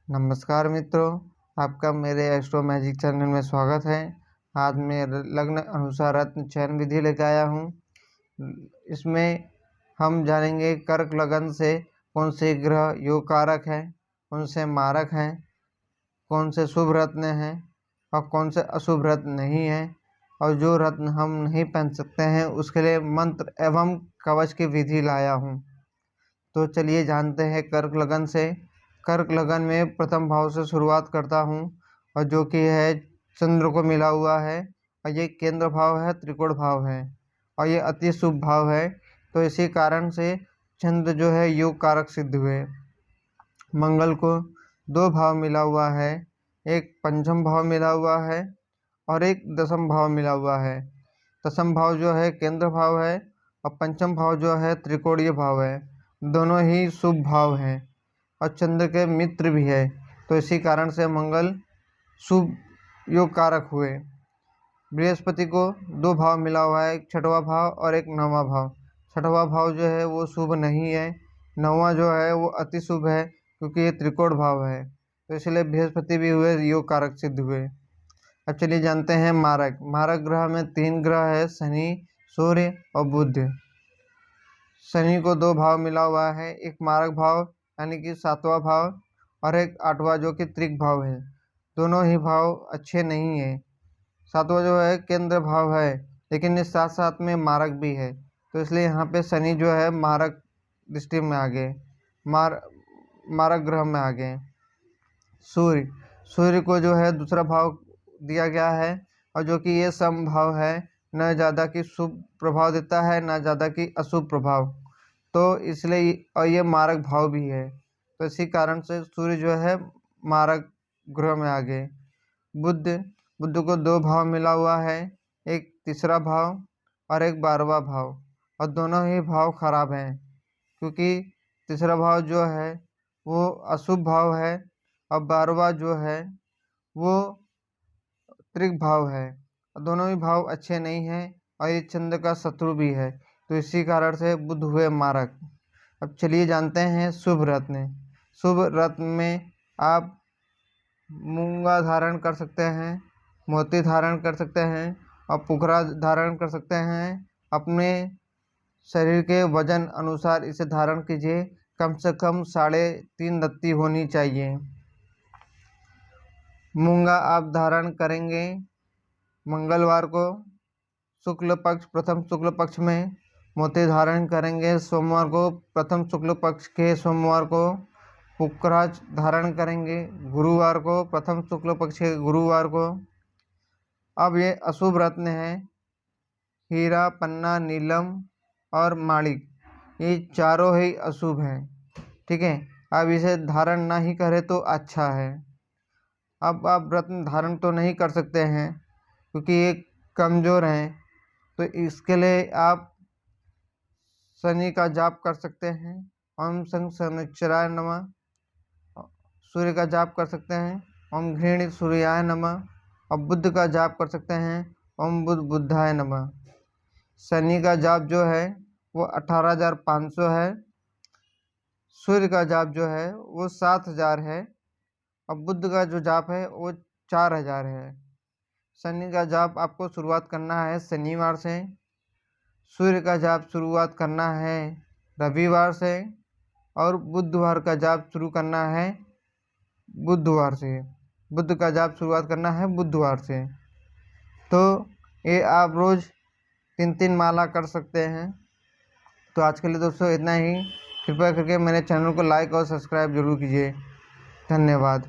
नमस्कार मित्रों, आपका मेरे एस्ट्रो मैजिक चैनल में स्वागत है। आज मैं लग्न अनुसार रत्न चयन विधि लेकर आया हूँ। इसमें हम जानेंगे कर्क लगन से कौन से ग्रह योग कारक हैं, कौन से मारक हैं, कौन से शुभ रत्न हैं और कौन से अशुभ रत्न नहीं हैं, और जो रत्न हम नहीं पहन सकते हैं उसके लिए मंत्र एवं कवच की विधि लाया हूँ। तो चलिए जानते हैं कर्क लगन से। कर्क लगन में प्रथम भाव से शुरुआत करता हूँ, और जो कि है चंद्र को मिला हुआ है, और ये केंद्र भाव है, त्रिकोण भाव है, और ये अति शुभ भाव है। तो इसी कारण से चंद्र जो है योग कारक सिद्ध हुए। मंगल को दो भाव मिला हुआ है, एक पंचम भाव मिला हुआ है और एक दसम भाव मिला हुआ है। दसम भाव जो है केंद्र भाव है और पंचम भाव जो है त्रिकोणीय भाव है। दोनों ही शुभ भाव हैं और चंद्र के मित्र भी है, तो इसी कारण से मंगल शुभ योग कारक हुए। बृहस्पति को दो भाव मिला हुआ है, एक छठवां भाव और एक नौवां भाव। छठवां भाव जो है वो शुभ नहीं है, नौवां जो है वो अति शुभ है, क्योंकि ये त्रिकोण भाव है, तो इसलिए बृहस्पति भी हुए, योग कारक सिद्ध हुए। अब चलिए जानते हैं मारक। मारक ग्रह में तीन ग्रह है, शनि, सूर्य और बुध। शनि को दो भाव मिला हुआ है, एक मारक भाव यानी कि सातवां भाव और एक आठवां जो कि त्रिक भाव है। दोनों ही भाव अच्छे नहीं है। सातवां जो है केंद्र भाव है, लेकिन इस साथ साथ में मारक भी है, तो इसलिए यहाँ पे शनि जो है मारक दृष्टि में आ गए, मारक ग्रह में आ गए। सूर्य को जो है दूसरा भाव दिया गया है, और जो कि ये सम भाव है, न ज़्यादा की शुभ प्रभाव देता है न ज़्यादा की अशुभ प्रभाव, तो इसलिए और ये मारक भाव भी है, तो इसी कारण से सूर्य जो है मारक ग्रह में आ गए। बुध को दो भाव मिला हुआ है, एक तीसरा भाव और एक 12वां भाव, और दोनों ही भाव खराब हैं, क्योंकि तीसरा भाव जो है वो अशुभ भाव है और 12वां जो है वो त्रिक भाव है, और दोनों ही भाव अच्छे नहीं हैं, और ये चंद्र का शत्रु भी है, तो इसी कारण से बुध हुए मारक। अब चलिए जानते हैं शुभ रत्न। शुभ रत्न में आप मूंगा धारण कर सकते हैं, मोती धारण कर सकते हैं और पुखरा धारण कर सकते हैं। अपने शरीर के वजन अनुसार इसे धारण कीजिए, कम से कम 3.5 रत्ती होनी चाहिए। मूंगा आप धारण करेंगे मंगलवार को शुक्ल पक्ष, प्रथम शुक्ल पक्ष में। मोती धारण करेंगे सोमवार को, प्रथम शुक्ल पक्ष के सोमवार को। पुखराज धारण करेंगे गुरुवार को, प्रथम शुक्ल पक्ष के गुरुवार को। अब ये अशुभ रत्न है, हीरा, पन्ना, नीलम और माणिक, ये चारों ही अशुभ हैं, ठीक है। अब इसे धारण ना ही करें तो अच्छा है। अब आप रत्न धारण तो नहीं कर सकते हैं क्योंकि ये कमज़ोर हैं, तो इसके लिए आप शनि का जाप कर सकते हैं, ओम शं शनिश्चराय नमः। सूर्य का जाप कर सकते हैं, ओम घृणित सूर्याय नमः। और बुध का जाप कर सकते हैं, ओम बुध बुद्धाय नमः। शनि का जाप जो है वो 18,500 है, सूर्य का जाप जो है वो 7,000 है, और बुध का जो जाप है वो 4,000 है। शनि का जाप आपको शुरुआत करना है शनिवार से, सूर्य का जाप शुरुआत करना है रविवार से, और बुधवार का जाप शुरू करना है बुधवार से। बुध का जाप शुरुआत करना है बुधवार से। तो ये आप रोज़ 3-3 माला कर सकते हैं। तो आज के लिए दोस्तों इतना ही। कृपया करके मेरे चैनल को लाइक और सब्सक्राइब जरूर कीजिए। धन्यवाद।